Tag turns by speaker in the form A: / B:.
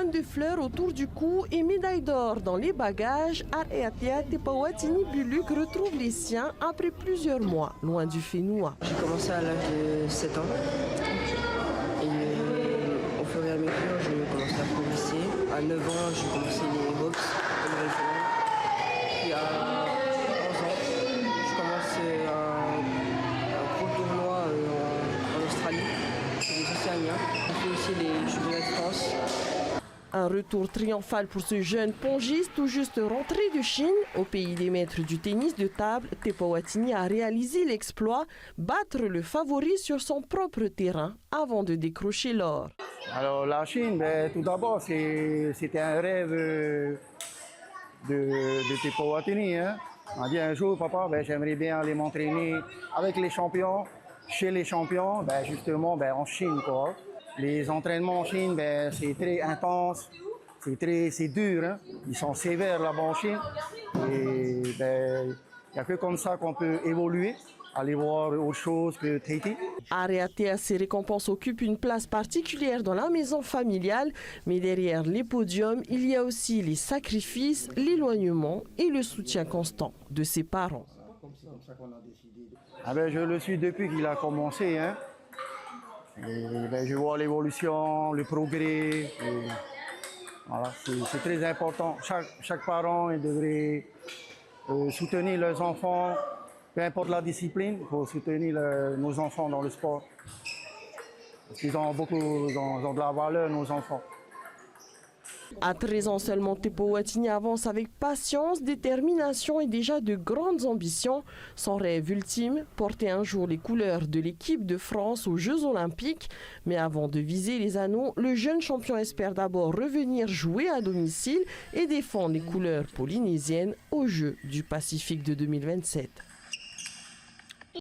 A: couronne de fleurs autour du cou et médaille d'or dans les bagages, Areatia Tepawatini Buluk retrouve les siens après plusieurs mois, loin du Fénois.
B: J'ai commencé à l'âge de 7 ans et au fur et à mesure, j'ai commencé à progresser. À 9 ans, j'ai commencé les box en Nouvelle-Zélande. Puis à 11 ans, je commence un gros tournoi en Australie, chez les Océaniens. J'ai fait aussi les championnats de France.
A: Un retour triomphal pour ce jeune pongiste tout juste rentré de Chine. Au pays des maîtres du tennis de table, Tepawatini a réalisé l'exploit, battre le favori sur son propre terrain avant de décrocher l'or.
C: Alors la Chine, tout d'abord, c'était un rêve de Tepawatini. Hein. On a dit un jour, papa, j'aimerais bien aller m'entraîner avec les champions, chez les champions, justement en Chine, quoi. Les entraînements en Chine, c'est très intense, c'est dur. Hein. Ils sont sévères là-bas en Chine. Et il n'y a que comme ça qu'on peut évoluer, aller voir autre chose que Tahiti.
A: Areatia, ses récompenses occupent une place particulière dans la maison familiale. Mais derrière les podiums, il y a aussi les sacrifices, l'éloignement et le soutien constant de ses parents.
C: Je le suis depuis qu'il a commencé. Hein. Et je vois l'évolution, le progrès. Voilà, c'est très important. Chaque parent il devrait soutenir leurs enfants, peu importe la discipline, il faut soutenir nos enfants dans le sport. Parce qu'ils ont ont de la valeur, nos enfants.
A: À 13 ans seulement, Tepawatini avance avec patience, détermination et déjà de grandes ambitions. Son rêve ultime, porter un jour les couleurs de l'équipe de France aux Jeux Olympiques. Mais avant de viser les anneaux, le jeune champion espère d'abord revenir jouer à domicile et défendre les couleurs polynésiennes aux Jeux du Pacifique de 2027.